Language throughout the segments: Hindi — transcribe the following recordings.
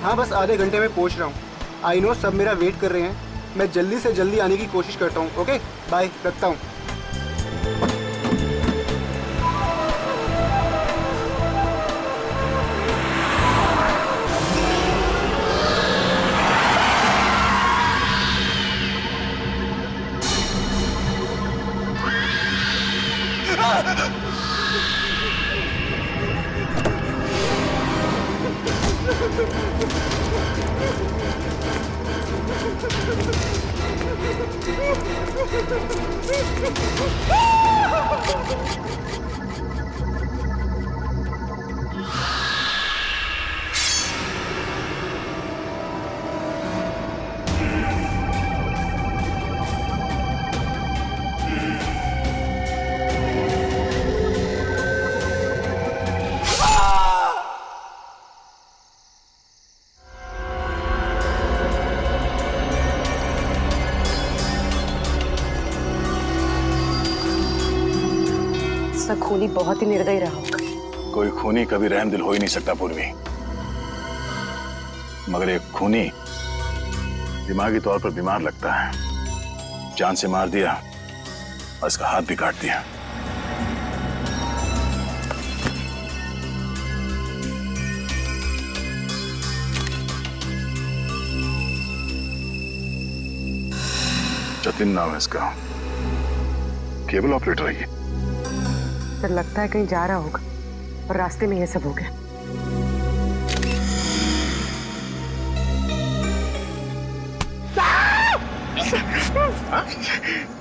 हाँ बस आधे घंटे में पहुंच रहा हूँ। आई नो सब मेरा वेट कर रहे हैं। मैं जल्दी से जल्दी आने की कोशिश करता हूँ। ओके बाय, रखता हूँ। खूनी बहुत ही निर्दयी रहा होगा। कोई खूनी कभी रहमदिल हो ही नहीं सकता पूर्वी, मगर एक खूनी दिमागी तौर पर बीमार लगता है। जान से मार दिया और इसका हाथ भी काट दिया। जतिन नाम है इसका, केबल ऑपरेटर है ये। सर लगता है कहीं जा रहा होगा और रास्ते में ये सब हो गया।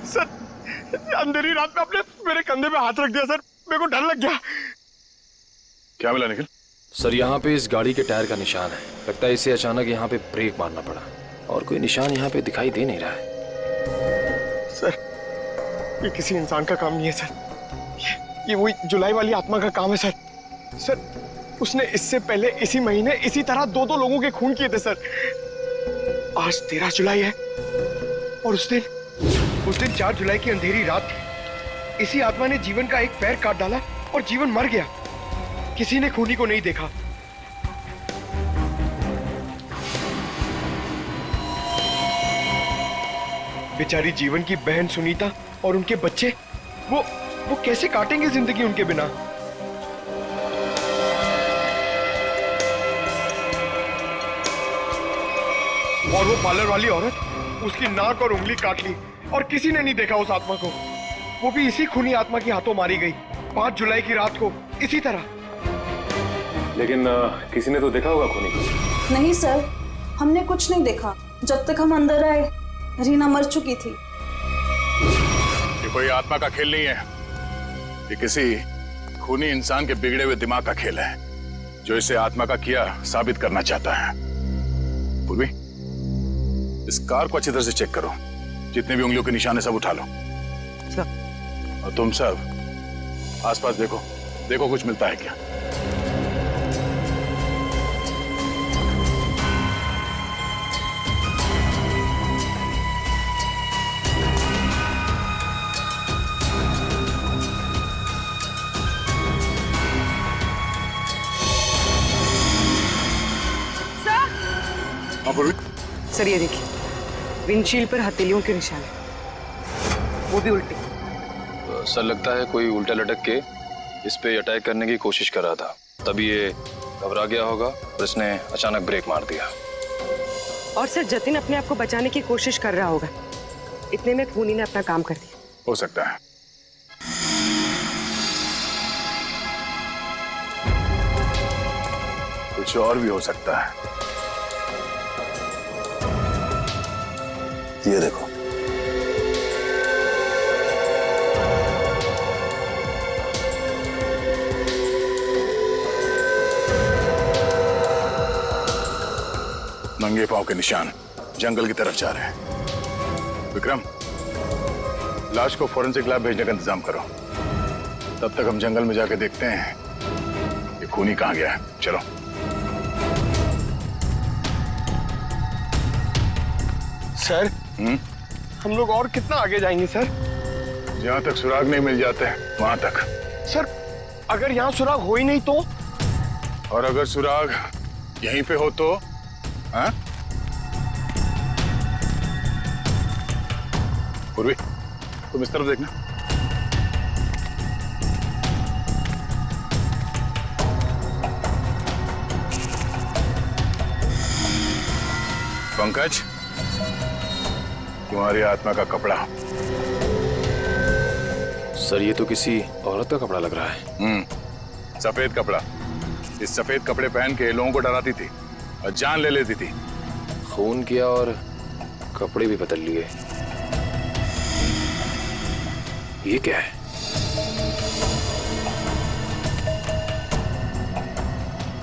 सर अंधेरी रात में आपने मेरे कंधे पे हाथ रख दिया सर, मेरे को डर लग गया। क्या मिला निखिल? सर यहाँ पे इस गाड़ी के टायर का निशान है। लगता है इसे अचानक यहाँ पे ब्रेक मारना पड़ा और कोई निशान यहाँ पे दिखाई दे नहीं रहा है। सर ये किसी इंसान का काम नहीं है सर, ये वही जुलाई वाली आत्मा का काम है सर। सर उसने इससे पहले इसी महीने इसी तरह दो लोगों के खून किए थे सर। आज 13 जुलाई है और उस दिन 4 जुलाई की अंधेरी रात थी। इसी आत्मा ने जीवन का एक पैर काट डाला और जीवन मर गया। किसी ने खूनी को नहीं देखा। बेचारी जीवन की बहन सुनीता और उनके बच्चे वो कैसे काटेंगे जिंदगी उनके बिना। और वो पार्लर वाली औरत उसकी नाक और उंगली काट ली और किसी ने नहीं देखा उस आत्मा को। वो भी इसी खूनी आत्मा के हाथों मारी गई 5 जुलाई की रात को इसी तरह। लेकिन किसी ने तो देखा होगा खूनी को। नहीं सर, हमने कुछ नहीं देखा। जब तक हम अंदर आए रीना मर चुकी थी। ये कोई आत्मा का खेल नहीं है, ये किसी खूनी इंसान के बिगड़े हुए दिमाग का खेल है जो इसे आत्मा का किया साबित करना चाहता है। पूर्वी इस कार को अच्छी तरह से चेक करो, जितने भी उंगलियों के निशान है सब उठा लो। और तुम सब आसपास देखो कुछ मिलता है क्या। सर ये देखिए विंडशील्ड पर हथेलियों के निशान है, वो भी उल्टी। सर लगता है कोई उल्टा लटक के इस पे अटैक करने की कोशिश कर रहा था, तभी ये घबरा गया होगा और इसने अचानक ब्रेक मार दिया। और सर जतिन अपने आप को बचाने की कोशिश कर रहा होगा, इतने में खूनी ने अपना काम कर दिया। हो सकता है। कुछ और भी हो सकता है। ये देखो, नंगे पांव के निशान जंगल की तरफ जा रहे हैं। विक्रम, लाश को फॉरेंसिक लैब भेजने का इंतजाम करो। तब तक हम जंगल में जाके देखते हैं ये खूनी कहाँ गया है। चलो। सर हम लोग और कितना आगे जाएंगे सर? जहां तक सुराग नहीं मिल जाते वहां तक। सर अगर यहाँ सुराग हो ही नहीं तो? और अगर सुराग यहीं पे हो तो हाँ? पूर्वी, तुम इस तरफ देखना। पंकज, तुम्हारी आत्मा का कपड़ा। सर ये तो किसी औरत का कपड़ा लग रहा है। सफेद कपड़ा। इस सफेद कपड़े पहन के लोगों को डराती थी और जान ले लेती थी। खून किया और कपड़े भी बदल लिए। ये क्या है?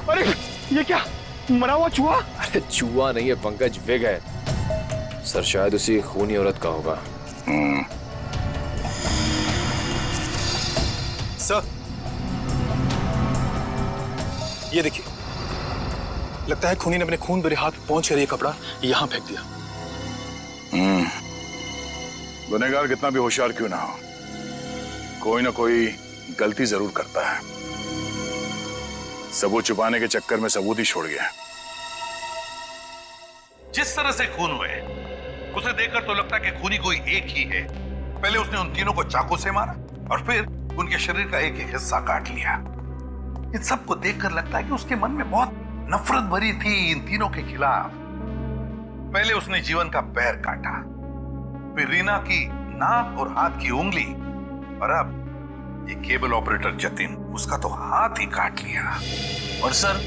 अरे ये क्या, मरा हुआ चूहा? अरे चूहा नहीं है पंकज, विग है। सर शायद उसी खूनी औरत का होगा। सर ये देखिए, लगता है खूनी ने अपने खून भरे हाथ पहुंच कर ये कपड़ा यहां फेंक दिया। गुनहगार कितना भी होशियार क्यों ना हो, कोई ना कोई गलती जरूर करता है। सबूत छुपाने के चक्कर में सबूत ही छोड़ गया। जिस तरह से खून हुए उसे देखकर तो लगता है कि खूनी कोई एक ही है। पहले उसने उन तीनों को चाकू से मारा और फिर उनके शरीर का एक एक हिस्सा काट लिया। इन सबको देखकर लगता है कि उसके मन में बहुत नफरत भरी थी इन तीनों के खिलाफ। पहले उसने जीवन का पैर काटा, फिर रीना की नाक और हाथ की उंगली, और अब ये केबल ऑपरेटर जतिन, उसका तो हाथ ही काट लिया। और सर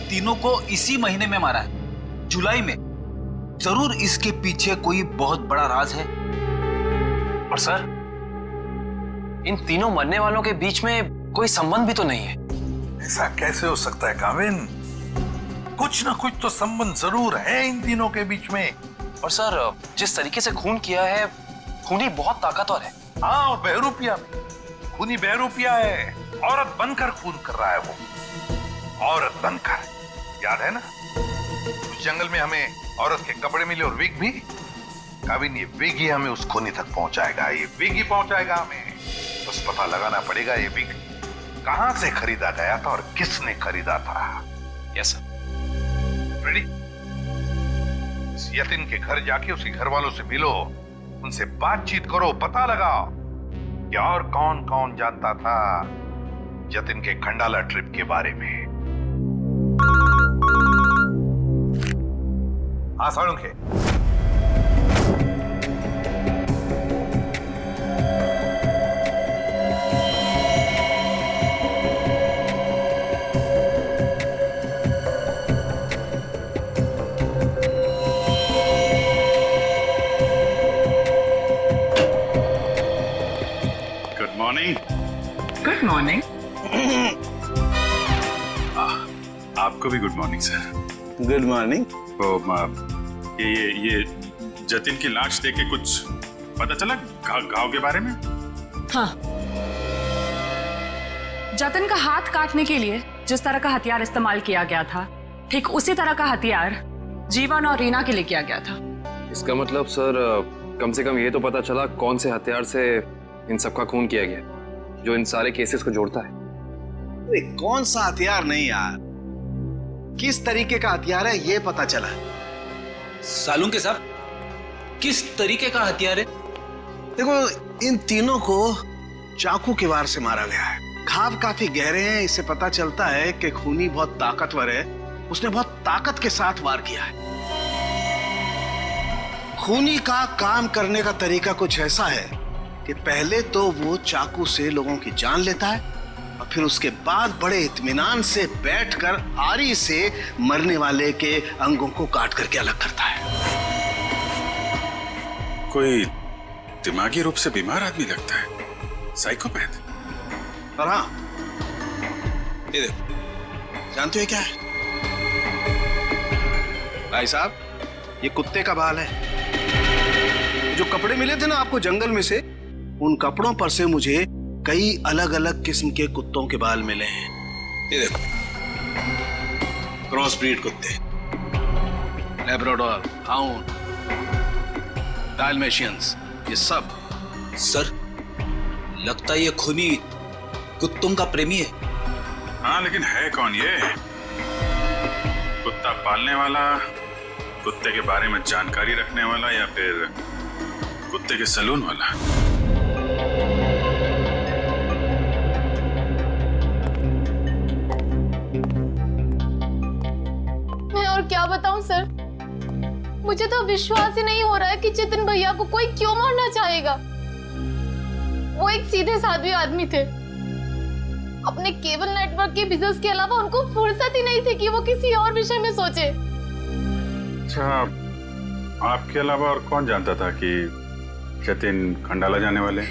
तीनों को इसी महीने में मारा है, जुलाई में। जरूर इसके पीछे कोई बहुत बड़ा राज है। और सर इन तीनों मरने वालों के बीच में कोई संबंध भी तो नहीं है। ऐसा कैसे हो सकता है काविन? कुछ ना कुछ तो संबंध जरूर है इन तीनों के बीच में। और सर जिस तरीके से खून किया है, खूनी बहुत ताकतवर है। हाँ, और बहरूपिया में खूनी बहरूपिया है। औरत बनकर खून कर रहा है वो, औरत बनकर। याद है ना उस जंगल में हमें औरत के कपड़े मिले और विग भी? काविन ये विग ही हमें उस खूनी तक पहुंचाएगा। ये विग ही पहुंचाएगा हमें। बस पता लगाना पड़ेगा ये विग कहां से खरीदा गया था और किसने खरीदा था। Yes sir. रेडी? इस यतिन के घर जाके उसके घर वालों से मिलो, उनसे बातचीत करो, पता लगाओ कि और कौन कौन जानता था जतिन के खंडाला ट्रिप के बारे में। हाँ Salunkhe, good morning. Good morning. आपको भी good morning sir. Good morning. तो ये जतिन की लाश देख के कुछ पता चला घाव के बारे में? हाँ, जतिन का हाथ काटने के लिए जिस तरह का हथियार इस्तेमाल किया गया था, ठीक उसी तरह का हथियार जीवन और रीना के लिए किया गया था। इसका मतलब सर कम से कम ये तो पता चला कौन से हथियार से इन सबका खून किया गया, जो इन सारे केसेस को जोड़ता है। कौन सा हथियार नहीं यार, किस तरीके का हथियार है ये पता चला। सालुंखे साहब, किस तरीके का हथियार है? देखो, इन तीनों को चाकू के वार से मारा गया है। घाव काफी गहरे हैं, इससे पता चलता है कि खूनी बहुत ताकतवर है। उसने बहुत ताकत के साथ वार किया है। खूनी का काम करने का तरीका कुछ ऐसा है कि पहले तो वो चाकू से लोगों की जान लेता है और फिर उसके बाद बड़े इत्मीनान से बैठकर आरी से मरने वाले के अंगों को काट करके अलग करता है। कोई दिमागी रूप से बीमार आदमी लगता है, साइकोपैथ। और हाँ, ये देखो, जानते हो क्या है? भाई साहब, ये कुत्ते का बाल है। जो कपड़े मिले थे ना आपको जंगल में से, उन कपड़ों पर से मुझे कई अलग अलग किस्म के कुत्तों के बाल मिले हैं। ये देखो, क्रॉस ब्रीड कुत्ते, लैब्राडोर, हाउंड, डाल्मेशियंस, ये सब। सर लगता है ये खूनी कुत्तों का प्रेमी है। हाँ, लेकिन है कौन ये? कुत्ता पालने वाला कुत्ते के बारे में जानकारी रखने वाला या फिर कुत्ते के सलून वाला? मैं और क्या बताऊं सर, मुझे तो विश्वास ही नहीं हो रहा है कि जितिन भैया को कोई क्यों मारना चाहेगा। वो एक सीधे साधे आदमी थे। अपने केबल नेटवर्क के बिजनेस के अलावा उनको फुर्सत ही नहीं थी कि वो किसी और विषय में सोचे। अच्छा, आपके अलावा और कौन जानता था कि जतिन खंडाला जाने वाले?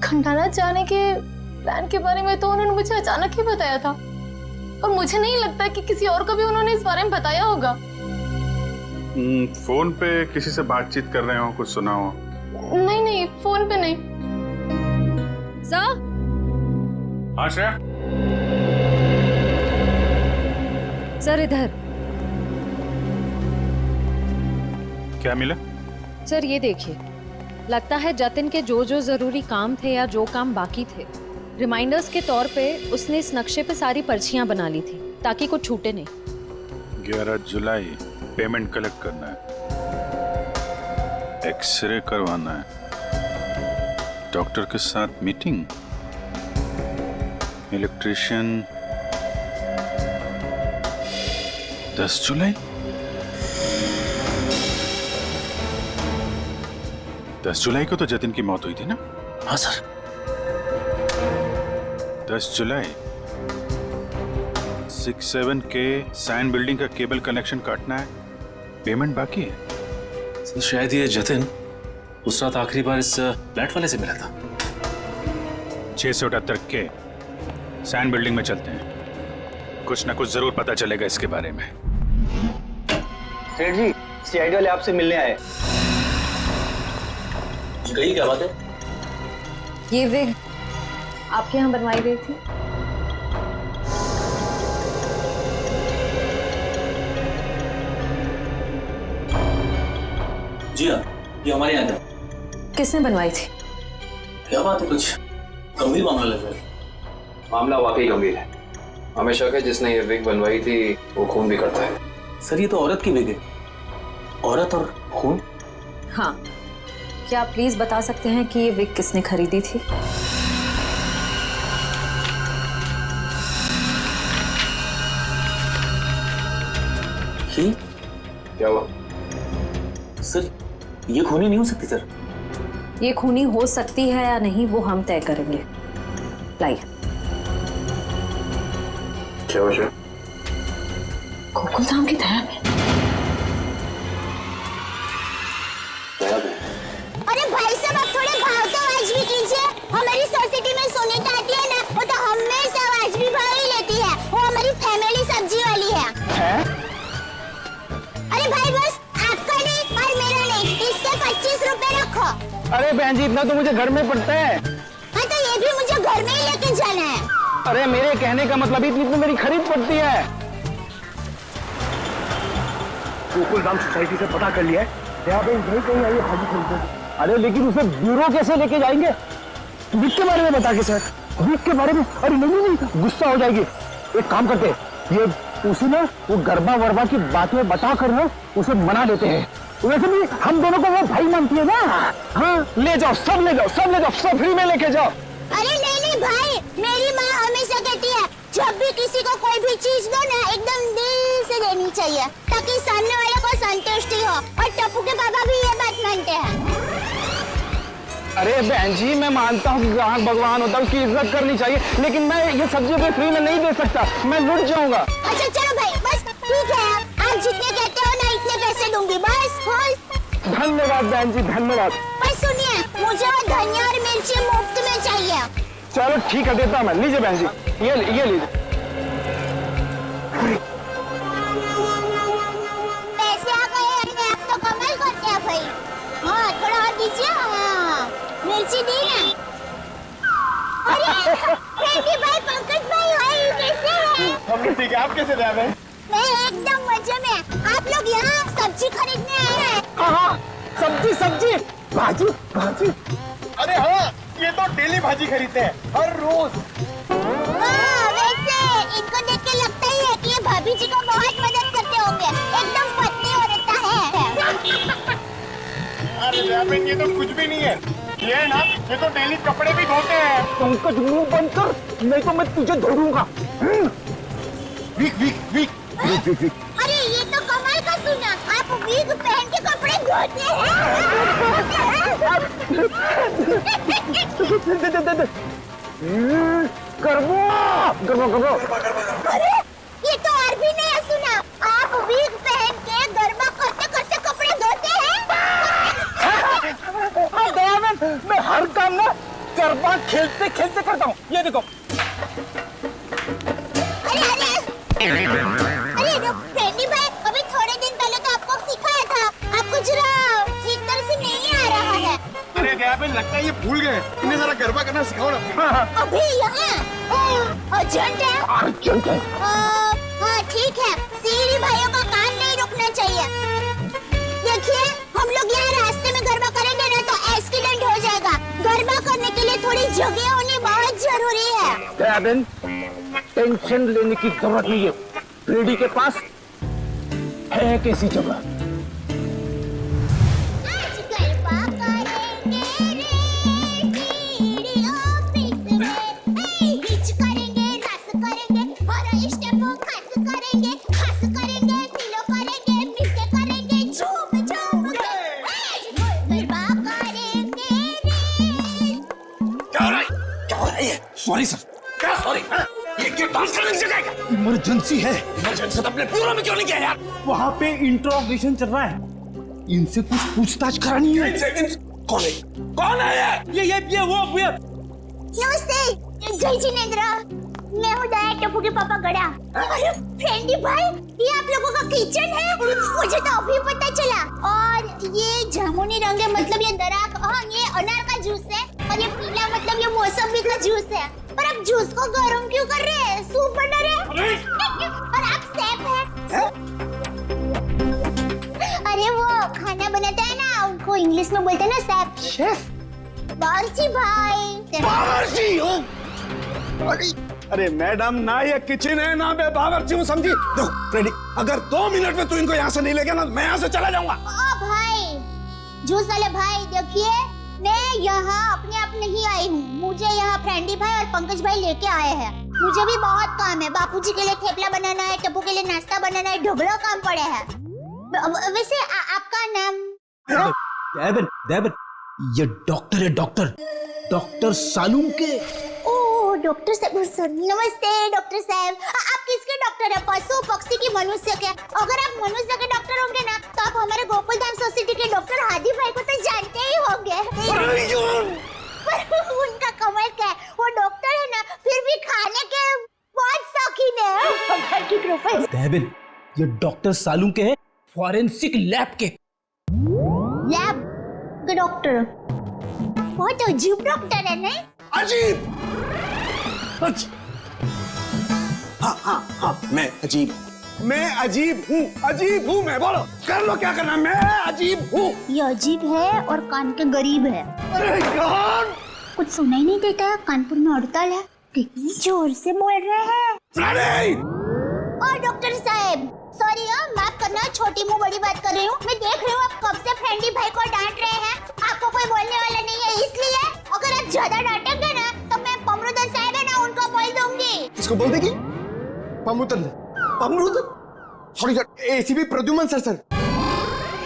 खंडाला जाने के प्लान के बारे में तो उन्होंने मुझे अचानक ही बताया था, और मुझे नहीं लगता कि किसी और को भी उन्होंने इस बारे में बताया होगा। फोन पे किसी से बातचीत कर रहे हो, कुछ सुना हो? नहीं नहीं, फोन पे नहीं। हाँ श्रेया, सर इधर। क्या मिला? सर ये देखिए, लगता है जतिन के जो जो जरूरी काम थे या जो काम बाकी थे, रिमाइंडर्स के तौर पे उसने इस नक्शे पे सारी पर्चियां बना ली थी ताकि कुछ छूटे नहीं। 11 जुलाई पेमेंट कलेक्ट करना है, एक्सरे करवाना है, डॉक्टर के साथ मीटिंग, इलेक्ट्रिशियन 10 जुलाई। 10 जुलाई को तो जतिन की मौत हुई थी ना? हाँ सर। 10 जुलाई 67 के साइन बिल्डिंग का केबल कनेक्शन काटना है, पेमेंट बाकी है। सर शायद ये जतिन उस रात आखिरी बार इस फ्लैट वाले से मिला था। 678 के साइन बिल्डिंग में चलते हैं, कुछ ना कुछ जरूर पता चलेगा इसके बारे में। सेठ जी, सीआईडी वाले आपसे मिलने आए। कही क्या बात है? ये विग आपके यहाँ बनवाई गई थी? जी हाँ, ये हमारे यहाँ था। किसने बनवाई थी? क्या बात है, कुछ गंभीर मामला लग रहा है। मामला वाकई गंभीर है। हमें शक है जिसने ये विग बनवाई थी वो खून भी करता है। सर ये तो औरत की विग है। औरत और खून? हाँ, क्या आप प्लीज बता सकते हैं कि ये विग किसने खरीदी थी? ही? क्या हुआ? सर ये खूनी नहीं हो सकती सर। ये खूनी हो सकती है या नहीं वो हम तय करेंगे। लाइए। क्या हुआ? गोकुल धाम की दया में। अरे भाई साहब, आप थोड़े भाव तो आज भी कीजिए। हमारी सोसाइटी में सुनीता आती है ना, वो तो हमेशा आज भी भाव ही लेती है। वो हमारी फैमिली सब्जी वाली है? अरे भाई बस आपका नहीं और मेरा नहीं, इसके 25 रुपए रखो। अरे बहन जी, इतना तो मुझे घर में पड़ता है। हाँ तो ये भी मुझे घर में ही लेके जाना है। अरे मेरे कहने का मतलब इतनी तो मेरी खरीद पड़ती है। गोकुल धाम सोसाइटी से पता कर लिया है, यहाँ पे नहीं कहीं आई है भाजी खरीदने। अरे लेकिन उसे ब्यूरो कैसे लेके जाएंगे? विग के बारे में बता के सर। विग के बारे में? अरे नहीं, गुस्सा हो जाएगी। एक काम करते हैं, ये उसे ना वो गरबा वरबा की बातें बता कर ना उसे मना लेते हैं। वैसे भी हम दोनों को वो भाई मानती है ना। हाँ ले जाओ, सब ले जाओ, सब ले जाओ, सब फ्री में लेके जाओ। अरे नहीं भाई, मेरी माँ हमेशा कहती है जब भी किसी को कोई भी चीज दो ना एकदम दिल से देनी चाहिए ताकि सामने वाले को संतुष्टि हो, और टप्पू के पापा भी ये बात मानते हैं। अरे बहन जी, मैं मानता हूँ कि ग्राहक भगवान होता है, उसकी इज्जत करनी चाहिए, लेकिन मैं ये सब्जी पे फ्री में नहीं दे सकता, मैं लुट जाऊंगा। अच्छा चलो भाई, बस ठीक है, आप जितने कहते हो ना इतने पैसे दूंगी, बस खुश। धन्यवाद बहन जी, धन्यवाद। पर सुनिए, मुझे वो धनिया और मिर्ची मुफ्त में चाहिए। चलो ठीक है, देता मैं। लीजिए बहन जी, ये लीजिए। पैसे आ गए, आप तो कमाल करते हैं भाई। हाँ थोड़ा और दीजिए। हाँ मिर्ची दी ना। अरे फ्रेंडी भाई, पंकज भाई, हाय कैसे हैं? हम ठीक है, आप कैसे रह रहे हैं? मैं एकदम मजे में। आप लोग यहाँ सब्जी खरीदने आए हैं? हाँ, सब्जी, भाजी। अरे हाँ, ये तो डेली भाजी खरीदते हैं, हर रोज। वैसे इनको देख के लगता ही है कि ये भाभी जी को बहुत मदद करते होंगे। एकदम पत्नी औरत है। दयाबेन ये तो कुछ भी नहीं है, ये है ना, ये तो डेली कपड़े भी धोते हैं। पंकज मुंह बंद कर, नहीं तो मैं तुझे धोऊंगा। वीक वीक वीक वीक वीक वीक। अरे ये तो कमाल का सुना, आप विग पहन के कपड़े धोते हैं। गर्बो। अरे ये तो और भी नया सुना, आप विग पहन के गरबा करते करते कपड़े धोते हैं। मैं हर काम ना गरबा खेलते खेलते करता हूँ, ये देखो। अरे फ्रेंडी भाई, अभी थोड़े दिन पहले तो आपको सिखाया था, आपको जरा ठीक तरह से नहीं आ रहा है। अरे दयाबेन लगता है ये भूल गए, इन्हें जरा गरबा करना सिखाओ ना। अभी यहाँ अर्जेंट है। अर्जेंट है। हाँ ठीक है, सीरी भाइयों का काम नहीं रुकना चाहिए। देखिए हम लोग यहाँ रास्ते में गरबा करेंगे ना तो एक्सीडेंट हो जाएगा। गरबा करने के लिए थोड़ी जगह होनी बहुत जरूरी है। दयाबेन टेंशन लेने की जरूरत नहीं है, फ्रेडी के पास है कैसी जगह। आज गरबा करेंगे रे सीरी ऑफिस में, हिच करेंगे, रस करेंगे और स्टेप खास करेंगे, तिलो करेंगे, मिलके करेंगे, झूम झूम के गरबा करेंगे रे। क्या हो रहा है? सॉरी सर, क्या सॉरी? ये डांस करने की जगह है क्या? इमरजेंसी है। इमरजेंसी तो अपने ब्यूरो में क्यों नहीं किया यार? वहाँ पे इंट्रोगेशन चल रहा है, इनसे कुछ पूछताछ करानी है। कौन है? कौन है ये वो नमस्ते, जय जिनेंद्र, मैं हूँ दया टप्पू के पापा गड़ा। अरे फ्रेंडी भाई, ये आप लोगों का किचन है? मुझे तो अभी पता चला। और ये जामुनी रंग है, मतलब ये दराक, हाँ ये अनार का जूस है, और ये पीला मतलब ये मौसमी का जूस है। पर आप जूस को गर्म क्यों कर रहे हैं? सूप बना रहे हैं? और आप शेफ हैं? अरे वो खाना बनाता है ना, उनको इंग्लिश में बोलते हैं ना शेफ। बावर्ची भाई। बावर्ची हो? अरे मैडम, ना ये किचन है ना मैं बावर्ची हूँ, समझी? देखो फ्रेडी, अगर 2 मिनट में तू इनको यहाँ से नहीं ले गया ना, मैं यहाँ से चला जाऊंगा। ओ भाई, जूस वाले भाई, देखिए मैं यहाँ अपने आप नहीं आई हूँ, मुझे यहाँ फ्रेंडी भाई और पंकज भाई लेके आए हैं। मुझे भी बहुत काम है, बापूजी के लिए थेपला बनाना है, टप्पू के लिए नाश्ता बनाना है, ढोकला काम पड़े हैं। वैसे आपका नाम? दयाबेन, ये डॉक्टर है, डॉक्टर सालूम के। ओह डॉक्टर साहब, नमस्ते डॉक्टर साहब। आप किसके डॉक्टर हैं? पशु पक्षी की मनुष्य के? अगर आप मनुष्य के डॉक्टर होंगे ना तो आप हमारे गोकुलधाम सोसाइटी के डॉक्टर हादी भाई को तो जानते ही होंगे। उनका कमाल क्या है, वो डॉक्टर है ना, फिर भी खाने के बहुत शौकीन है। भगवान की कृपा। दयाबेन, ये डॉक्टर सालूम के हैं, फॉरेंसिक लैब के। लैब के डॉक्टर? बहुत अजीब डॉक्टर है नहीं? अजीब? हाँ, मैं अजीब हूँ, मैं बोलो, कर लो क्या करना, मैं अजीब हूँ। ये अजीब है और कान के गरीब है। अरे यार, कुछ सुनाई नहीं देता है, कानपुर में हड़ताल है, कितनी जोर से बोल रहे हैं। और डॉक्टर साहब सॉरी, माफ करना, छोटी मुंह बड़ी बात कर रही हूँ। मैं देख रही हूँ आप कब से फ्रेंडी भाई को डांट रहे हैं, आपको कोई बोलने वाला नहीं है, इसलिए अगर आप ज्यादा डांटेंगे ना तो मैं पमरुदन साहब है ना, उनको बोल दूंगी। किसको बोल देगी? पमरुदन sorry sir, ACP Pradyuman sir.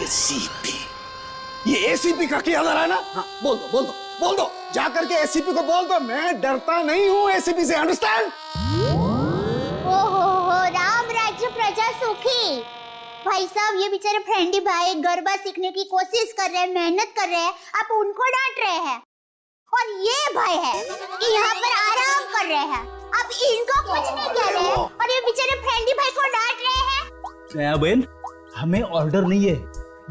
ACP, ये एसीपी का क्या है ना? हाँ, बोल दो, जाकर के एसीपी को बोल दो, मैं डरता नहीं हूँ एसीपी से, अंडरस्टैंड? ओहो, राम राज्य प्रजा सुखी। भाई साहब, ये बेचारे फ्रेंडी भाई गरबा सीखने की कोशिश कर रहे हैं, मेहनत कर रहे हैं, आप उनको डांट रहे हैं। और ये भाई है कि यहाँ पर आराम कर रहे हैं, आप इनको कुछ नहीं कह रहे हैं, और ये बेचारे फ्रेंडी भाई को डांट रहे हैं। दयाबेन, हमें ऑर्डर नहीं है,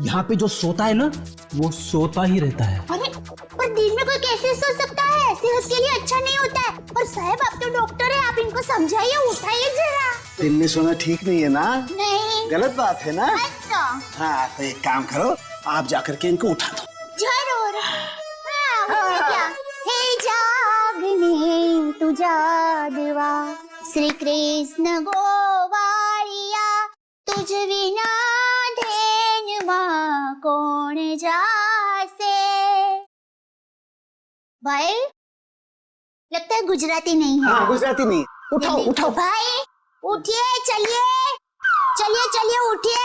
यहाँ पे जो सोता है ना वो सोता ही रहता है। अरे पर दिन में कोई कैसे सो सकता है? सेहत के लिए अच्छा नहीं होता है। और साहब आप तो डॉक्टर है, आप इनको समझाइए, उठाइए जरा। दिन में सोना ठीक नहीं है ना? नहीं, गलत बात है ना? अच्छा हाँ, तो एक काम करो, आप जाकर के इनको उठा दो। जरूर। हाँ, क्या? हे जागने तू जागवा, श्री कृष्ण गोवारिया, तुझ विना धेनवा कोण जासे। भाई लगता है गुजराती नहीं है। हाँ गुजराती नहीं, उठाओ उठाओ भाई उठिए, चलिए चलिए चलिए उठिए,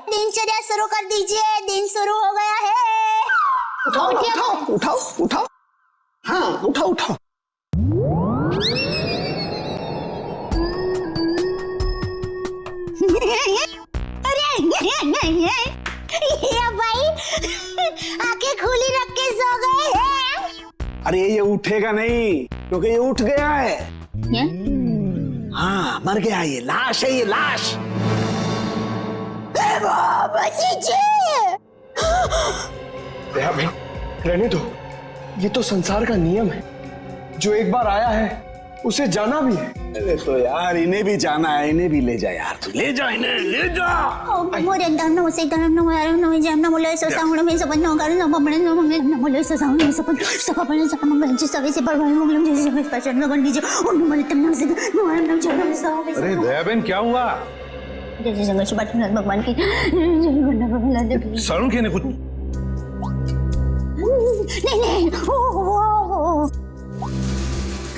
दिनचर्या शुरू कर दीजिए, दिन शुरू हो गया है। उठाओ उठिए उठाओ उठाओ उठाओ, हाँ उठाओ उठाओ। अरे ये भाई आंखें खुली रख के सो गए हैं। अरे ये उठेगा नहीं क्योंकि ये उठ गया है। हाँ मर गया, ये लाश है, ये लाश। बाबा जी भाई रहने दो, ये तो संसार का नियम है, जो एक बार आया है उसे जाना भी है। अरे तो यार इन्हें भी जाना है, इन्हें भी ले जा यार, तू ले जा इन्हें, ले जा। मोरे अंदर न उसे तरह न यार न जम न मोले सो साउंड में सब न कर न बमणे न मंगे न मोले सो साउंड में सब बने सब मंगल जी सभी से परवाह मंगलम जी सब स्पेशल लगन दीजिए और न मोले तम न से न आराम न चलो में सब। अरे दयाबेन क्या हुआ? जैसे संघर्ष बात भगवान की जय सरुण के ने कुछ नहीं ओ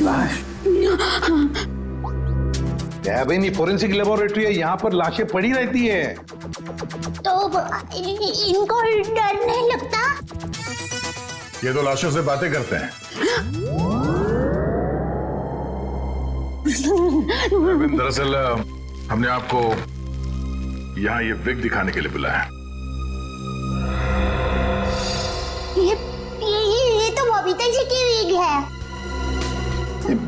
लाश? दयाबेन ये फोरेंसिक लेबोरेटरी है, यहाँ पर लाशें पड़ी रहती है। तो इनको डर नहीं लगता? ये तो लाशों से बातें करते हैं। दरअसल हमने आपको यहाँ ये विग दिखाने के लिए बुलाया। ये तो बबीता जी की विग है।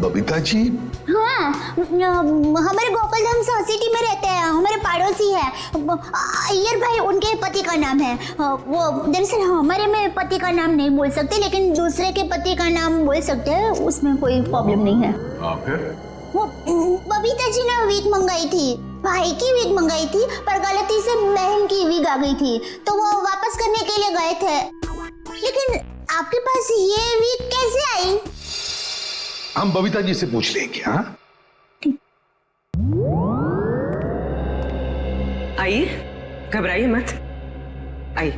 बबीता जी? हाँ, हमारे गोकुलधाम सोसाइटी में रहते हैं, हमारे पड़ोसी है। अय्यर भाई उनके पति का नाम है। वो दरअसल हमारे में पति का नाम नहीं बोल सकते, लेकिन दूसरे के पति का नाम बोल सकते हैं, उसमें कोई प्रॉब्लम नहीं है। फिर वो बबीता जी ने विग मंगाई थी, भाई की विग मंगाई थी, पर गलती से बहन की विग आ गई थी, तो वो वापस करने के लिए गए थे। लेकिन आपके पास ये विग कैसे आई? हम बबीता जी से पूछ लेंगे। हाँ आइए, घबराइए मत, आइए।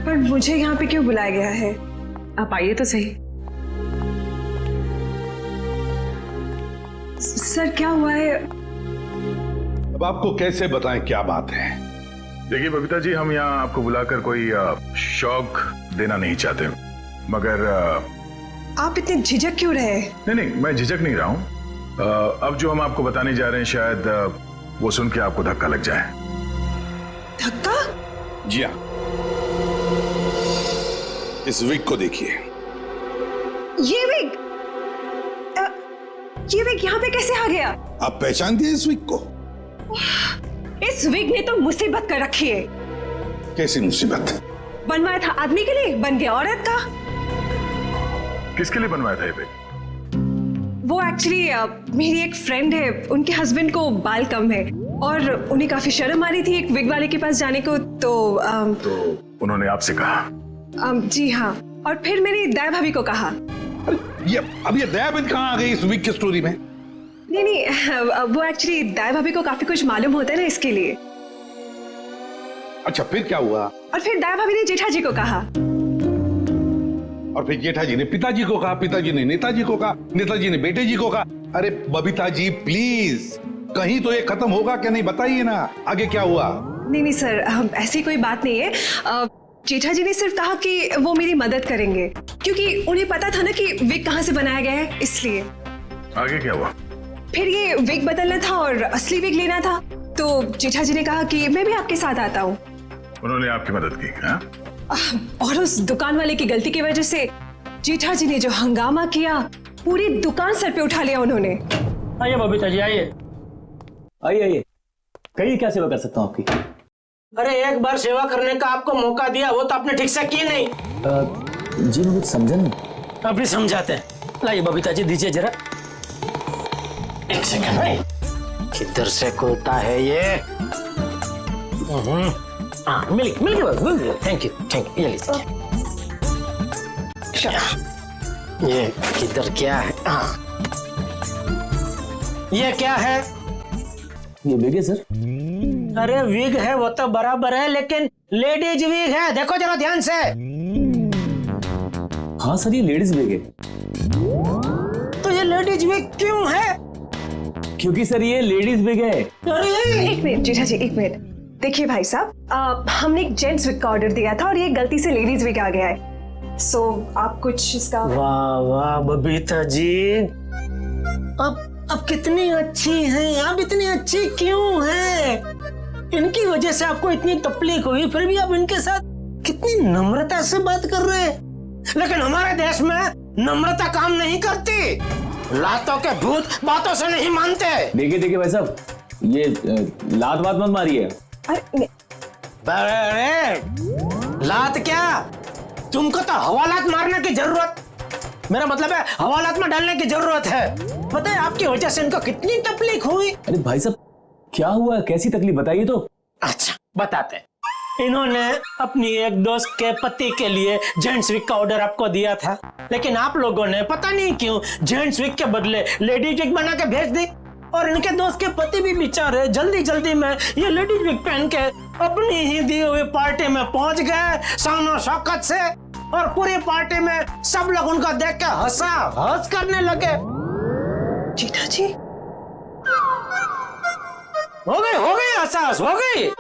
पर मुझे यहाँ पे क्यों बुलाया गया है? आप आइए तो सही। सर क्या हुआ है? अब आपको कैसे बताएं क्या बात है? देखिए बबीता जी, हम यहाँ आपको बुलाकर कोई शौक देना नहीं चाहते, मगर आप इतने झिझक क्यों रहे? नहीं, मैं झिझक नहीं रहा हूँ। अब जो हम आपको बताने जा रहे हैं, शायद वो सुन के आपको धक्का लग जाए। धक्का? जी हाँ, इस विग को देखिए। ये विग यहाँ पे कैसे आ गया? आप पहचानती हैं इस विग को? इस विग ने तो मुसीबत कर रखी है। कैसी मुसीबत? बनवाया था आदमी के लिए, बन गया औरत का। किसके लिए बनवाया था ये विग? वो एक्चुअली मेरी एक फ्रेंड है, उनके हस्बैंड को बाल कम है और उन्हें काफी शर्म आ रही थी एक विग वाले के पास जाने को, तो उन्होंने आपसे कहा? जी हाँ, और फिर मेरी दया भाभी को कहा। अब ये दयाबेन कहाँ आ गई इस विग की स्टोरी में? नहीं, वो एक्चुअली दया भाभी को काफी कुछ मालूम होता है ना, इसके लिए। अच्छा फिर क्या हुआ? और फिर दया भाभी ने जेठा जी को कहा, और फिर जेठा जी ने पिताजी को कहा, पिताजी ने नेताजी को कहा, नेताजी ने बेटे जी को कहा। अरे बबीता जी प्लीज, कहीं तो ये खत्म होगा क्या नहीं, बताइए ना आगे क्या हुआ? नहीं सर, ऐसी कोई बात नहीं है। जेठा जी ने सिर्फ कहा कि वो मेरी मदद करेंगे, क्योंकि उन्हें पता था ना कि विग कहाँ से बनाया गया है, इसलिए। आगे क्या हुआ? फिर ये विग बदलना था और असली विग लेना था, तो जेठा जी ने कहा कि मैं भी आपके साथ आता हूँ। उन्होंने आपकी मदद की? हाँ? और उस दुकान वाले की गलती की वजह से जेठा जी ने जो हंगामा किया, पूरी दुकान सर पे उठा लिया उन्होंने। आइए बबीता जी, आइए आइए, कहिए क्या सेवा कर सकता हूँ आपकी? अरे एक बार सेवा करने का आपको मौका दिया, वो तो आपने ठीक से की नहीं। जी मैं कुछ समझा नहीं। अभी समझाते हैं। लाइए बबीता जी, दीजिए जरा। एक सेकंड, किधर से खोलता है ये? मिल गया। थैंक यू, ये लीजिए। ये किधर क्या है? ये क्या है? ये विग है सर। अरे विग है वो तो बराबर है, लेकिन लेडीज विग है, देखो जरा ध्यान से। हाँ सर, ये लेडीज विग है। तो ये लेडीज विग क्यों है? क्योंकि सर ये लेडीज विग है। अरे एक मिनट जेठा जी, एक मिनट। देखिए भाई साहब, हमने एक जेंट्स विग का ऑर्डर दिया था और ये गलती से लेडीज विग आ गया है। सो आप कुछ इसका। वाह वाह बबीता जी, अब कितनी अच्छी हैं आप, इतनी अच्छी क्यों हैं? इनकी वजह से आपको इतनी तकलीफ हुई, फिर भी आप इनके साथ कितनी नम्रता से बात कर रहे हैं। लेकिन हमारे देश में नम्रता काम नहीं करती, लातों के भूत बातों से नहीं मानते। देखिए देखिए भाई साहब, ये लात बात मत मारिए। अरे लात क्या, तुमको तो हवालात मारने की जरूरत, मेरा मतलब है हवालात में डालने की जरूरत है। पता है आपकी वजह से इनको कितनी तकलीफ हुई। अरे भाई साहब क्या हुआ, कैसी तकलीफ बताइए तो। अच्छा बताते हैं। इन्होंने अपनी एक दोस्त के पति के लिए जेंट्स विग का ऑर्डर आपको दिया था, लेकिन आप लोगों ने पता नहीं क्यों जेंट्स विग के बदले लेडीज विग बना के भेज दी, और इनके दोस्त के पति भी बेचारे जल्दी जल्दी में ये लेडीज विग पहन के अपनी ही दी हुई पार्टी में पहुंच गए शानो शौकत से, और पूरी पार्टी में सब लोग उनको देख के हंस करने लगे। जेठा जी हो गई एहसास हो गई।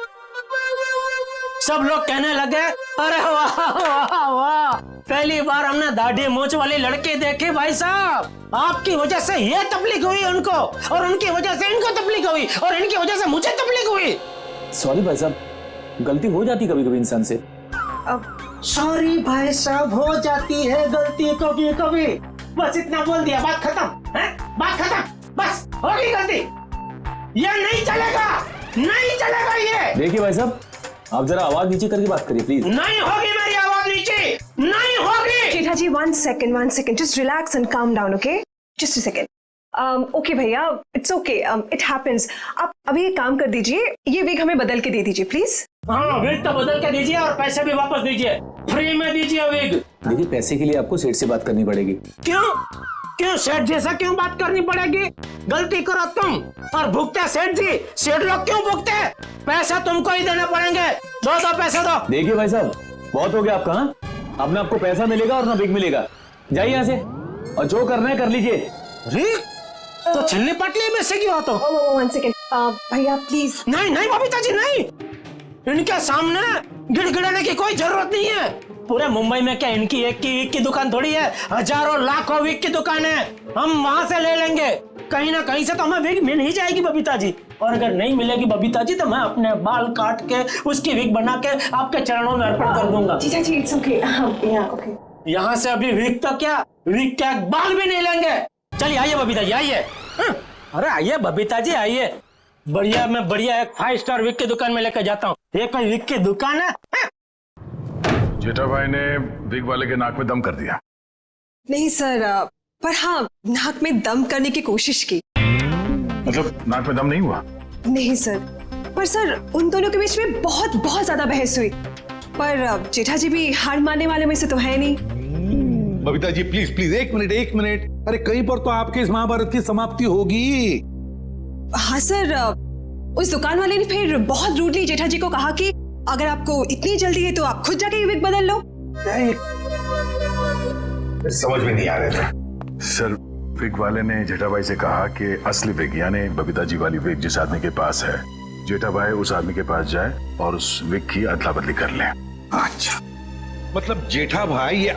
सब लोग कहने लगे अरे वाह वाह वाह, पहली बार हमने दाढ़ी मूंछ वाली लड़की देखी भाई साहब। आपकी वजह से ये तकलीफ हुई उनको, और उनकी वजह से इनको तकलीफ हुई, और इनकी वजह से मुझे तकलीफ हुई। सॉरी भाई साहब, गलती हो जाती कभी कभी इंसान से। सॉरी भाई साहब, हो जाती है गलती कभी कभी, बस इतना बोल दिया, बात खत्म है, बात खत्म, बस हो गई गलती। ये नहीं चलेगा, नहीं चलेगा ये। देखिए भाई साहब, आप जरा आवाज नीचे करके बात करिए प्लीज। नहीं होगी मेरी आवाज नीचे, नहीं होगी। जेठा जी, one second, just relax and calm down, okay? Just a second. Okay भैया, it's okay, it happens. आप अभी एक काम कर दीजिए, ये विग हमें बदल के दे दीजिए प्लीज। हाँ विग तो बदल के दीजिए, और पैसे भी वापस दीजिए, फ्री में दीजिए विग। देखिए पैसे के लिए आपको सेठ से बात करनी पड़ेगी। क्यों सेठ जैसा क्यों बात करनी पड़ेगी? गलती करो तुम और भुगते सेठ जी, सेठ लोग क्यों भुगते? पैसा तुमको ही देने पड़ेंगे, दो पैसे दो। देखिए भाई साहब, बहुत हो गया आपका। हाँ, अब ना आपको पैसा मिलेगा और ना विग मिलेगा, जाइए यहाँ से, और जो करना है कर लीजिए। तो छिलनी पटली में से क्यों? तो one second, भैया प्लीज। नहीं बबीता जी नहीं, इनके सामने गिड़गिड़ाने की कोई जरूरत नहीं है। पूरे मुंबई में क्या इनकी एक की विग की दुकान थोड़ी है, हजारों लाखों विग की दुकान है, हम वहां से ले लेंगे। कहीं ना कहीं से तो हमें विग मिल ही जाएगी बबीता जी, और अगर नहीं मिलेगी बबीता जी तो मैं अपने बाल काट के उसकी विग बना के आपके चरणों में अर्पण कर दूंगा। जीजा जी इट्स ओके, ओके। यहाँ से अभी विग तो क्या, विग क्या बाल भी नहीं लेंगे। चलिए आइए बबीता जी आइए। अरे आइए बबीता जी आइए, बढ़िया मैं बढ़िया एक 5 स्टार विग की दुकान में लेकर जाता हूँ। ये कोई विग की दुकान है? जेठा भाई ने विग वाले के नाक में दम कर दिया। नहीं सर, पर हाँ नाक में दम करने की कोशिश की। मतलब नाक में दम नहीं हुआ? नहीं सर, पर सर उन दोनों के बीच में बहुत ज्यादा बहस हुई, पर जेठा जी भी हार मानने वाले में से तो है नहीं। बबीता जी प्लीज एक मिनट, अरे कहीं पर तो आपके इस महाभारत की समाप्ति होगी। हाँ सर, उस दुकान वाले ने फिर बहुत रूडली जेठा जी को कहा कि अगर आपको इतनी जल्दी है तो आप खुद जाके विग बदल लो। समझ में नहीं आ रहा था सर। विग वाले ने जेठा भाई से कहा कि असली विग यानी बबीता जी वाली विग जिस आदमी के पास है, जेठा भाई उस आदमी के पास जाए और उस विग की अदला बदली कर ले। अच्छा, मतलब जेठा भाई ये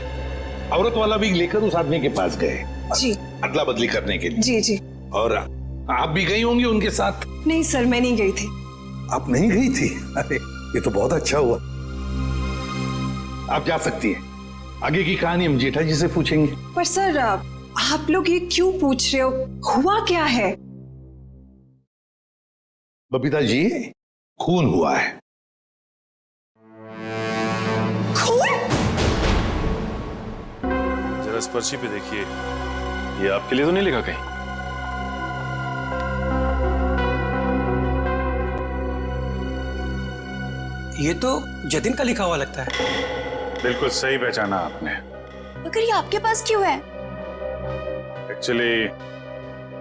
औरत वाला विग लेकर उस आदमी के पास गए जी, अदला बदली करने के लिए। जी। और आप भी गई होंगी उनके साथ? नहीं सर, मैं नहीं गई थी। आप नहीं गई थी? अरे ये तो बहुत अच्छा हुआ। आप जा सकती हैं, आगे की कहानी हम जेठा जी से पूछेंगे। पर सर आप लोग ये क्यों पूछ रहे हो, हुआ क्या है? बबीता जी खून हुआ है। खून? जरा इस पर्ची पे देखिए, ये आपके लिए तो नहीं लिखा कहीं? ये तो जतिन का लिखा हुआ लगता है। बिल्कुल सही पहचाना आपने। मगर ये आपके पास क्यों है? एक्चुअली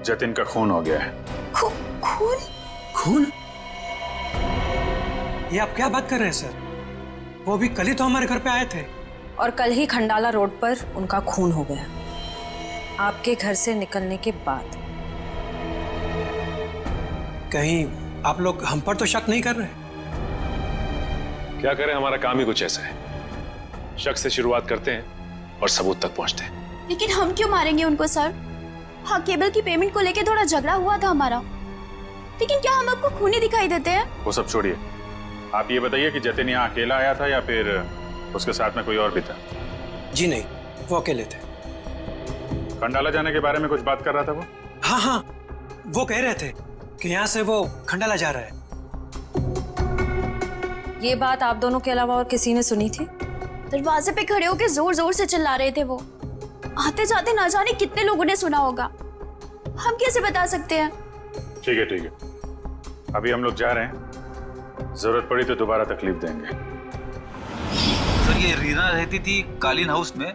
जतिन का खून हो गया है। खून? खून? ये आप क्या बात कर रहे हैं सर? वो भी कल ही तो हमारे घर पे आए थे। और कल ही खंडाला रोड पर उनका खून हो गया, आपके घर से निकलने के बाद। कहीं आप लोग हम पर तो शक नहीं कर रहे? क्या करें, हमारा काम ही कुछ ऐसा है। शक से शुरुआत करते हैं और सबूत तक पहुंचते हैं। लेकिन हम क्यों मारेंगे उनको सर? हाँ, केबल की पेमेंट को लेके थोड़ा झगड़ा हुआ था हमारा, लेकिन क्या हम आपको खूनी दिखाई देते हैं? वो सब छोड़िए, आप ये बताइए कि जतिन यहाँ अकेला आया था या फिर उसके साथ में कोई और भी था? जी नहीं, वो अकेले थे। खंडाला जाने के बारे में कुछ बात कर रहा था वो? हाँ हाँ, वो कह रहे थे कि यहाँ से वो खंडाला जा रहा है। ये बात आप दोनों के अलावा और किसी ने सुनी थी? दरवाजे पे खड़े होकर जोर जोर से चिल्ला रहे थे वो। आते जाते ना जाने कितने लोगों ने सुना होगा, हम कैसे बता सकते हैं? ठीक है ठीक है, अभी हम लोग जा रहे हैं, जरूरत पड़ी तो दोबारा तकलीफ देंगे। सर, ये रीना रहती थी कालीन हाउस में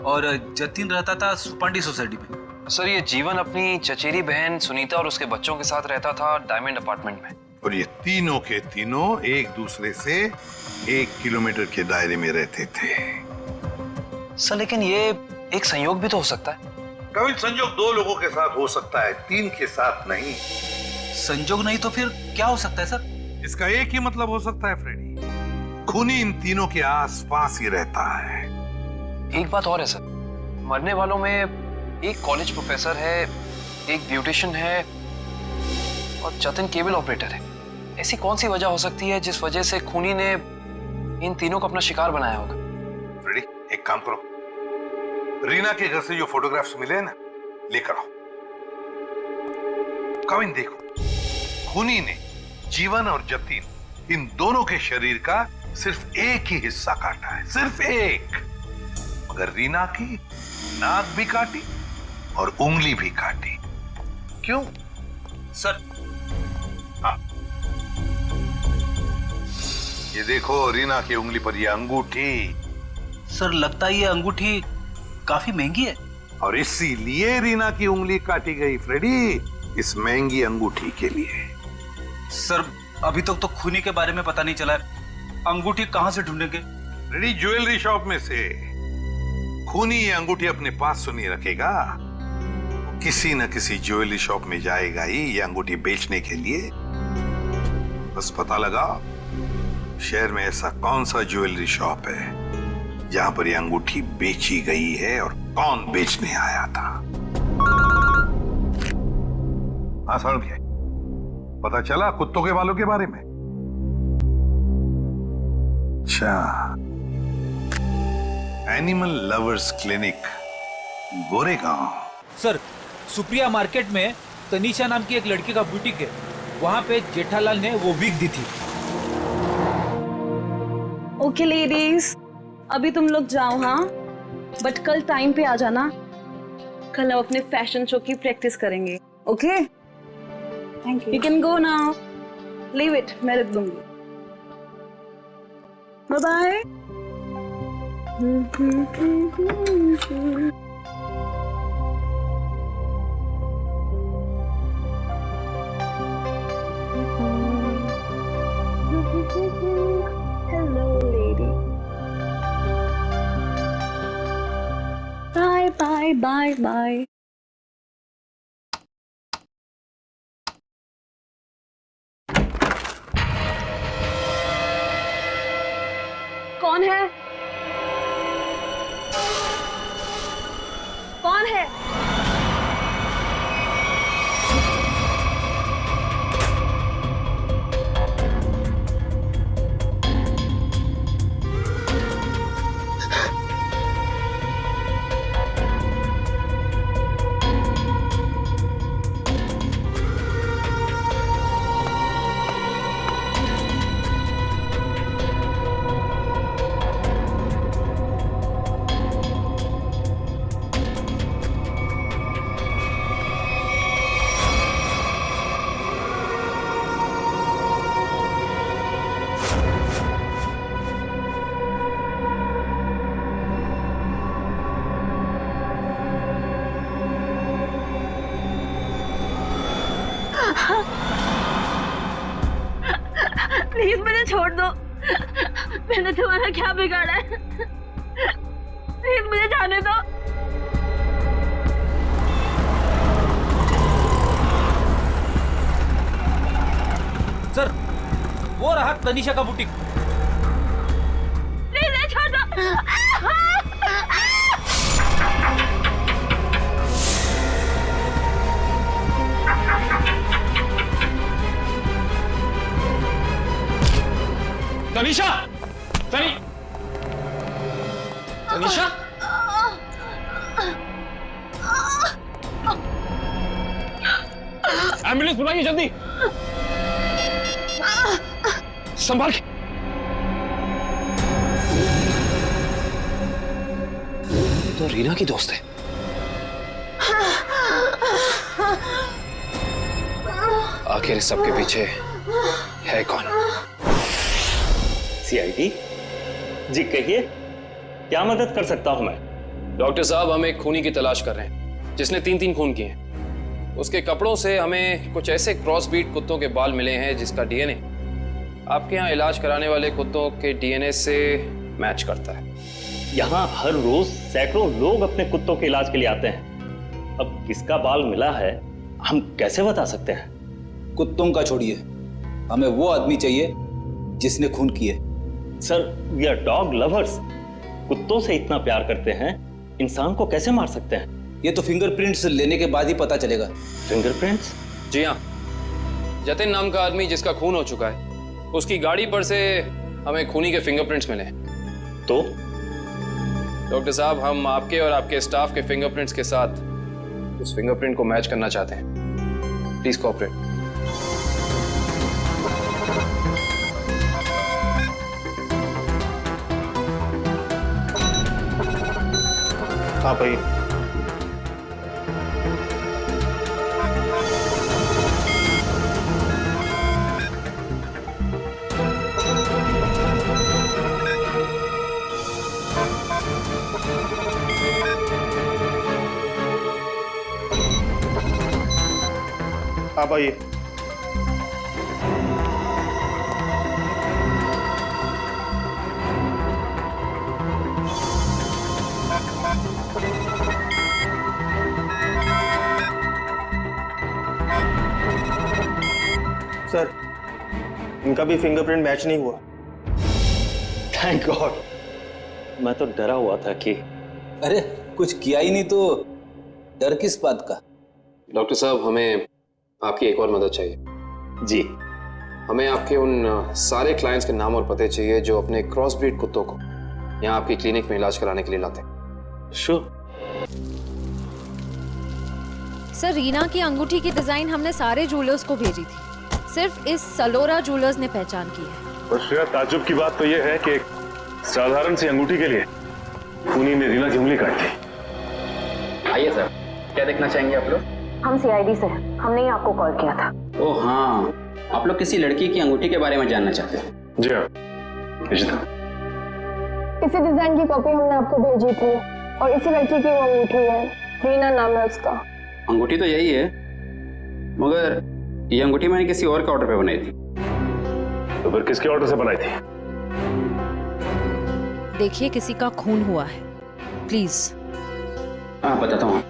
और जतिन रहता था सुपांडी सोसाइटी में। सर, ये जीवन अपनी चचेरी बहन सुनीता और उसके बच्चों के साथ रहता था डायमंड अपार्टमेंट में। और ये तीनों के तीनों एक दूसरे से 1 किलोमीटर के दायरे में रहते थे। सर, लेकिन ये एक संयोग भी तो हो सकता है। कभी संयोग 2 लोगों के साथ हो सकता है, 3 के साथ नहीं। संयोग नहीं तो फिर क्या हो सकता है सर? इसका एक ही मतलब हो सकता है फ्रेडी, खूनी इन तीनों के आसपास ही रहता है। एक बात और है सर, मरने वालों में एक कॉलेज प्रोफेसर है, एक ब्यूटिशियन है और जतिन केबल ऑपरेटर है। ऐसी कौन सी वजह हो सकती है जिस वजह से खूनी ने इन तीनों को अपना शिकार बनाया होगा? फ्रेडी, एक काम करो, रीना के घर से जो फोटोग्राफ्स मिले ना, लेकर आओ। कविन देखो, खूनी ने जीवन और जतिन इन दोनों के शरीर का सिर्फ एक ही हिस्सा काटा है, सिर्फ एक। मगर रीना की नाक भी काटी और उंगली भी काटी। क्यों सर? हाँ, ये देखो रीना की उंगली पर ये अंगूठी। सर, लगता है ये अंगूठी काफी महंगी है। और इसीलिए रीना की उंगली काटी गई फ्रेडी, इस महंगी अंगूठी के लिए। सर, अभी तक तो खूनी के बारे में पता नहीं चला है, अंगूठी कहां से ढूंढेंगे? फ्रेडी, ज्वेलरी शॉप में से। खूनी ये अंगूठी अपने पास तो नहीं रखेगा, किसी न किसी ज्वेलरी शॉप में जाएगा ही ये अंगूठी बेचने के लिए। बस पता लगा शहर में ऐसा कौन सा ज्वेलरी शॉप है जहां पर ये अंगूठी बेची गई है और कौन बेचने आया था। हाँ समझ गए, पता चला कुत्तों के बालों के बारे में। अच्छा, animal lovers clinic, Goregaon. Sir, Supriya market में तनीषा नाम की एक लड़की का बुटीक है, वहां पे जेठालाल ने वो विग दी थी। ओके लेडीज, अभी तुम लोग जाओ, हाँ, बट कल टाइम पे आ जाना। कल हम अपने फैशन शो की प्रैक्टिस करेंगे। Okay, thank you. You can go now, leave it, मैं रख दूंगी। Bye bye. Hello lady, bye bye bye bye. कौन है? कौन है? प्लीज मुझे छोड़ दो। मैंने तुम्हारा क्या बिगाड़ा है? प्लीज मुझे जाने दो। सर, वो रहा तनिषा का बुटीक। प्लीज मुझे छोड़ दो। तनिषा, तनिषा, एम्बुलेंस बुलाइए जल्दी। संभाल के। तो रीना की दोस्त है। आखिर इस सबके पीछे है कौन? सीआईडी जी, कहिए क्या मदद कर सकता हूं मैं? डॉक्टर साहब, हम एक खूनी की तलाश कर रहे हैं जिसने 3 खून किए हैं। उसके कपड़ों से हमें कुछ ऐसे क्रॉस ब्रीड कुत्तों के बाल मिले हैं जिसका डीएनए आपके यहाँ इलाज कराने वाले कुत्तों के डीएनए से मैच करता है। यहाँ हर रोज सैकड़ों लोग अपने कुत्तों के इलाज के लिए आते हैं। अब किसका बाल मिला है हम कैसे बता सकते हैं? कुत्तों का छोड़िए, हमें वो आदमी चाहिए जिसने खून किए। Sir, we are dog lovers. कुत्तों से इतना प्यार करते हैं, इंसान को कैसे मार सकते हैं? ये तो फिंगरप्रिंट्स लेने के बाद ही पता चलेगा। फिंगरप्रिंट्स? जी हाँ, जतिन नाम का आदमी जिसका खून हो चुका है, उसकी गाड़ी पर से हमें खूनी के फिंगरप्रिंट्स मिले। तो डॉक्टर साहब, हम आपके और आपके स्टाफ के फिंगरप्रिंट्स के साथ उस फिंगरप्रिंट को मैच करना चाहते हैं। Please cooperate. हाँ भाई। आप आइए। सर, इनका भी फिंगरप्रिंट मैच नहीं हुआ। Thank God. मैं तो डरा हुआ था कि अरे कुछ किया ही नहीं तो डर किस बात का? डॉक्टर साहब, हमें आपकी एक और मदद चाहिए। जी। हमें आपके उन सारे क्लाइंट्स के नाम और पते चाहिए जो अपने क्रॉस ब्रीड कुत्तों को यहाँ आपकी क्लिनिक में इलाज कराने के लिए लाते हैं। श्योर। सर, रीना की अंगूठी की डिजाइन हमने सारे जूलर्स को भेजी थी, सिर्फ इस सलोरा जूलर्स ने पहचान की है। और श्रेया, ताज्जुब की बात तो यह है कि एक साधारण सी अंगूठी के लिए खूनी ने रीना की उंगली काट दी। आइए सर, क्या देखना चाहेंगे आप लोग? हम सीआईडी से, हमने ही आपको कॉल किया था। ओह हाँ, आप लोग किसी लड़की की अंगूठी के बारे में जानना चाहते हैं? जी हाँ, इशिता। इसी डिजाइन की कॉपी हमने आपको भेजी थी और इसी लड़की की वो अंगूठी है, रीना नाम है उसका। अंगूठी तो यही है, मगर ये अंगूठी मैंने किसी और के ऑर्डर पे बनाई थी। तो फिर किसके ऑर्डर से बनाई थी? देखिए, किसी का खून हुआ है, प्लीज। हाँ, बताता हूँ।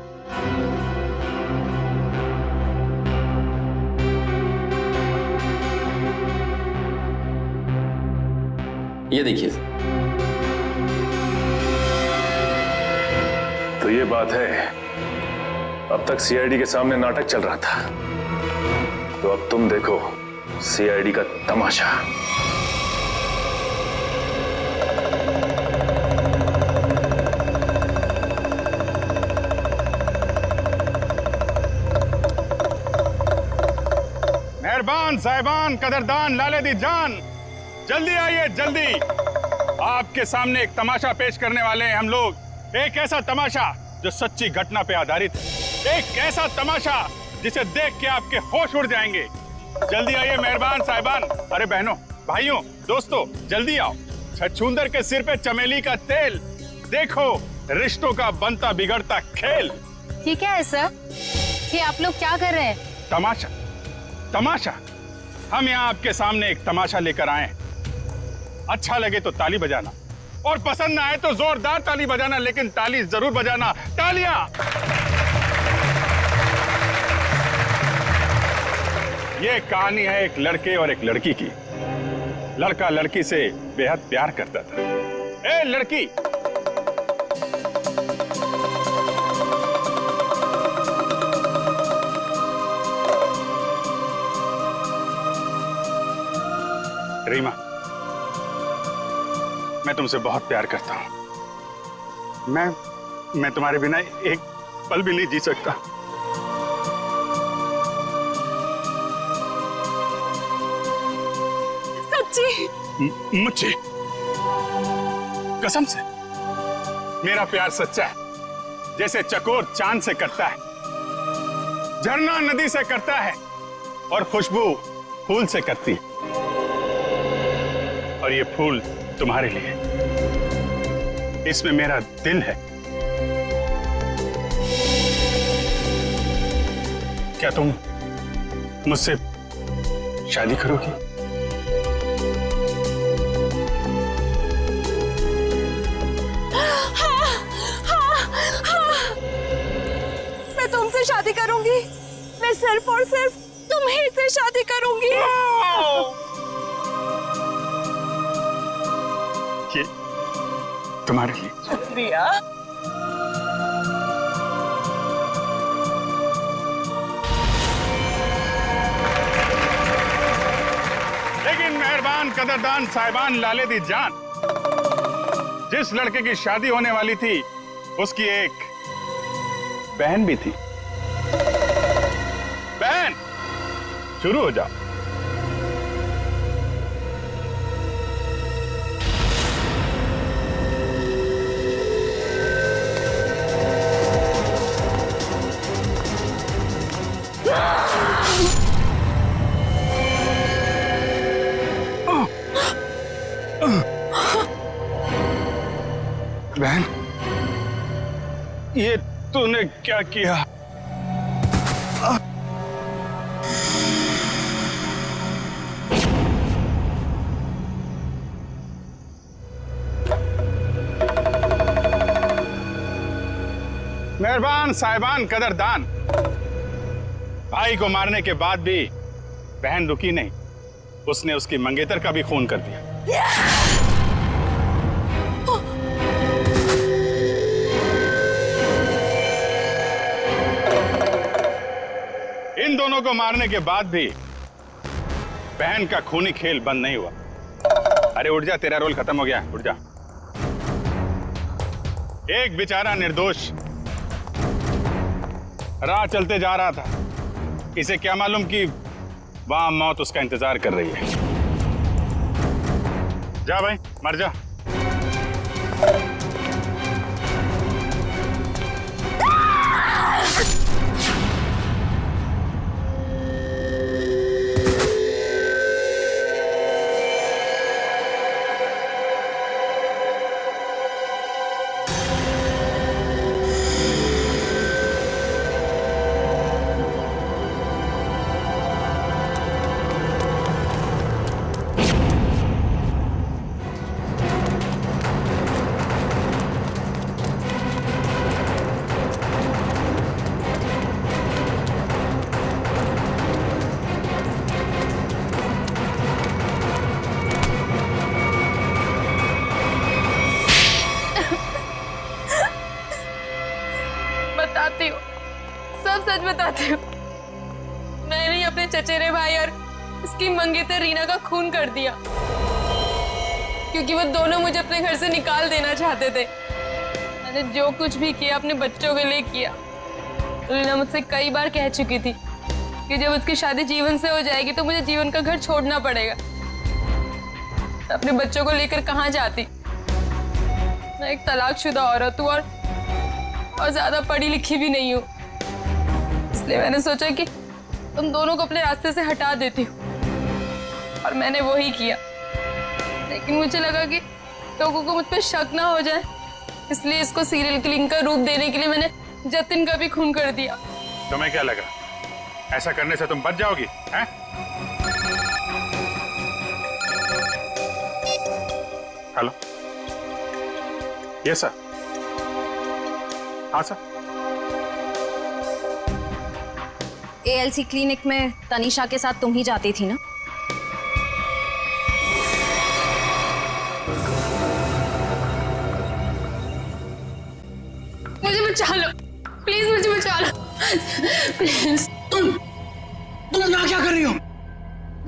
ये देखिए। तो ये बात है, अब तक सीआईडी के सामने नाटक चल रहा था, तो अब तुम देखो सीआईडी का तमाशा। मेहरबान साहिबान, कदरदान, लाले दी जान, जल्दी आइए जल्दी। आपके सामने एक तमाशा पेश करने वाले हैं हम लोग। एक ऐसा तमाशा जो सच्ची घटना पे आधारित है, एक ऐसा तमाशा जिसे देख के आपके होश उड़ जाएंगे। जल्दी आइए मेहरबान साहिबान। अरे बहनों, भाइयों, दोस्तों, जल्दी आओ। छछूंदर के सिर पे चमेली का तेल, देखो रिश्तों का बनता बिगड़ता खेल। ये क्या है सर? ये आप लोग क्या कर रहे हैं? तमाशा, तमाशा। हम यहाँ आपके सामने एक तमाशा लेकर आए। अच्छा लगे तो ताली बजाना और पसंद ना आए तो जोरदार ताली बजाना, लेकिन ताली जरूर बजाना। तालियां। ये कहानी है एक लड़के और एक लड़की की। लड़का लड़की से बेहद प्यार करता था। ए लड़की, रीमा, मैं तुमसे बहुत प्यार करता हूं। मैं तुम्हारे बिना एक पल भी नहीं जी सकता। सच्ची? मुझे कसम से मेरा प्यार सच्चा है, जैसे चकोर चांद से करता है, झरना नदी से करता है और खुशबू फूल से करती है। और ये फूल तुम्हारे लिए, इसमें मेरा दिल है। क्या तुम मुझसे शादी करोगी? मैं तुमसे शादी करूंगी। मैं सिर्फ और सिर्फ तुम्हीं से शादी करूंगी। ये तुम्हारे लिए। शुक्रिया। लेकिन मेहरबान कदरदान साहिबान लाले दी जान, जिस लड़के की शादी होने वाली थी उसकी एक बहन भी थी। बहन, शुरू हो जाओ। बहन, ये तूने क्या किया? मेहरबान साहिबान कदरदान, भाई को मारने के बाद भी बहन रुकी नहीं, उसने उसकी मंगेतर का भी खून कर दिया। इन दोनों को मारने के बाद भी बहन का खूनी खेल बंद नहीं हुआ। अरे उठ जा, तेरा रोल खत्म हो गया, उठ जा। एक बेचारा निर्दोष राह चलते जा रहा था, इसे क्या मालूम कि वहां मौत उसका इंतजार कर रही है। जा भाई, मर जा। बताती हूँ, सब सच बताती हूँ। मैंने ही अपने चचेरे भाई और उसकी मंगेतर रीना का खून कर दिया, क्योंकि वो दोनों मुझे अपने घर से निकाल देना चाहते थे। मैंने जो कुछ भी किया अपने बच्चों के लिए किया। रीना मुझसे कई बार कह चुकी थी कि जब उसकी शादी जीवन से हो जाएगी तो मुझे जीवन का घर छोड़ना पड़ेगा। अपने बच्चों को लेकर कहाँ जाती? मैं एक तलाकशुदा औरत हूँ और ज्यादा पढ़ी लिखी भी नहीं हूँ, इसलिए मैंने सोचा कि तुम दोनों को अपने रास्ते से हटा देती हूँ, और मैंने वो ही किया। लेकिन मुझे लगा कि लोगों को मुझ पर शक ना हो जाए, इसलिए इसको सीरियल किलिंग का रूप देने के लिए मैंने जतिन का भी खून कर दिया। तुम्हें क्या लगा ऐसा करने से तुम बच जाओगी, हैं? Hello, yes sir. हाँ सर। एएलसी क्लिनिक में तनीषा के साथ तुम ही जाती थी ना? मुझे बचा लो प्लीज, मुझे बचा लो प्लीज। तुम यहाँ क्या कर रही हो?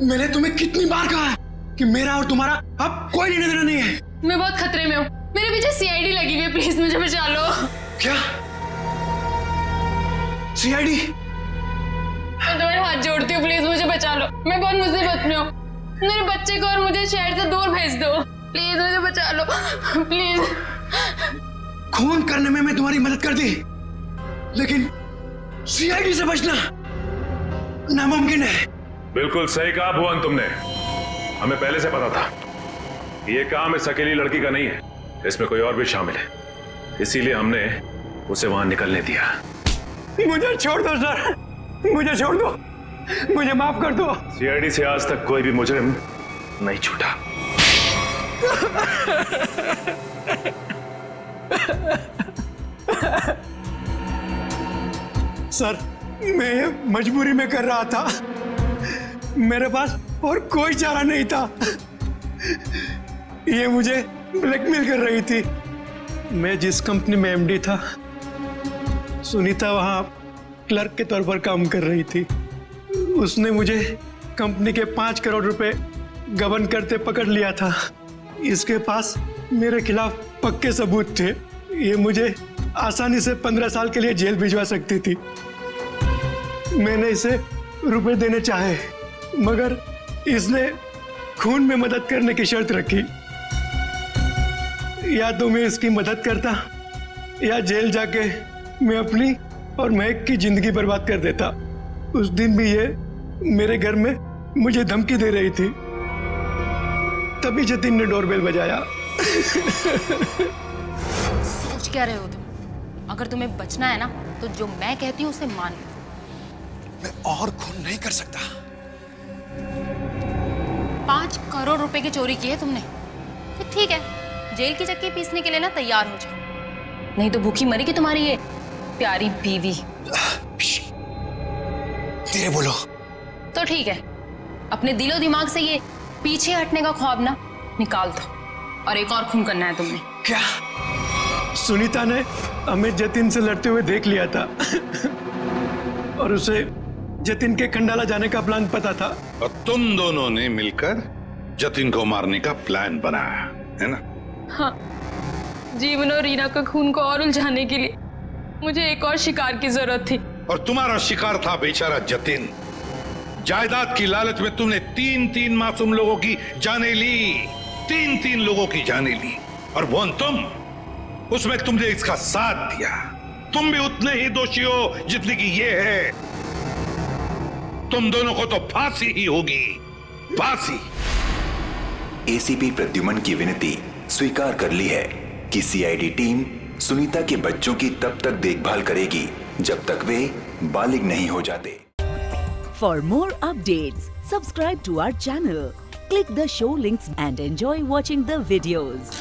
मैंने तुम्हें कितनी बार कहा है कि मेरा और तुम्हारा अब कोई लेना देना नहीं है। मैं बहुत खतरे में हूँ, मेरे पीछे सीआईडी लगी हुई है, प्लीज मुझे बचा लो। क्या सीआईडी? मैं तुम्हारे हाथ जोड़ती हूँ, प्लीज मुझे बचा लो, मैं बहुत मुसीबत में हूँ। मेरे बच्चे को और मुझे शहर से दूर भेज दो, प्लीज मुझे बचा लो प्लीज। खून करने में मैं तुम्हारी मदद कर दी, लेकिन सीआईडी से बचना नामुमकिन है। बिल्कुल सही कहा भुवन तुमने। हमें पहले से पता था ये काम इस अकेली लड़की का नहीं है, इसमें कोई और भी शामिल है, इसीलिए हमने उसे वहां निकलने दिया। मुझे छोड़ दो सर, मुझे छोड़ दो, मुझे माफ कर दो। सीआईडी से आज तक कोई भी मुजरिम नहीं छूटा। सर, मैं ये मजबूरी में कर रहा था, मेरे पास और कोई चारा नहीं था। ये मुझे ब्लैकमेल कर रही थी। मैं जिस कंपनी में एमडी था, सुनीता वहां क्लर्क के तौर पर काम कर रही थी। उसने मुझे कंपनी के 5 करोड़ रुपए गबन करते पकड़ लिया था। इसके पास मेरे खिलाफ पक्के सबूत थे। ये मुझे आसानी से 15 साल के लिए जेल भिजवा सकती थी। मैंने इसे रुपए देने चाहे, मगर इसने खून में मदद करने की शर्त रखी। या तो मैं इसकी मदद करता या जेल जाके मैं अपनी और महक की जिंदगी बर्बाद कर देता। उस दिन भी ये मेरे घर में मुझे धमकी दे रही थी। तभी जतिन ने डोरबेल बजाया। सोच क्या रहे हो तुम? अगर तुम्हें बचना है ना तो जो मैं कहती हूँ उसे मान लो। मैं और खून नहीं कर सकता। 5 करोड़ रुपए की चोरी की है तुमने, तो ठीक है, जेल की चक्की पीसने के लिए ना तैयार हो जाओ, नहीं तो भूखी मरेगी तुम्हारी ये प्यारी बीवी। धीरे बोलो। तो ठीक है, अपने दिलो दिमाग से ये पीछे हटने का ख्वाब ना निकाल दो, और एक और खून करना है तुमने। क्या? सुनीता ने हमें जतिन से लड़ते हुए देख लिया था और उसे जतिन के खंडाला जाने का प्लान पता था। और तुम दोनों ने मिलकर जतिन को मारने का प्लान बनाया है ना? हाँ, जीवन और रीना का खून को और उलझाने के लिए मुझे एक और शिकार की जरूरत थी। और तुम्हारा शिकार था बेचारा जतिन। जायदाद की लालच में तुमने 3 मासूम लोगों की जानें ली, 3 लोगों की जानें ली। और वो तुम, उसमें तुमने इसका साथ दिया। तुम भी उतने ही दोषी हो जितने की ये है। तुम दोनों को तो फांसी ही होगी, फांसी। एसीपी प्रद्युमन की विनती स्वीकार कर ली है कि सीआईडी टीम सुनीता के बच्चों की तब तक देखभाल करेगी जब तक वे बालिग नहीं हो जाते। For more updates, subscribe to our channel, click the show links and enjoy watching the videos.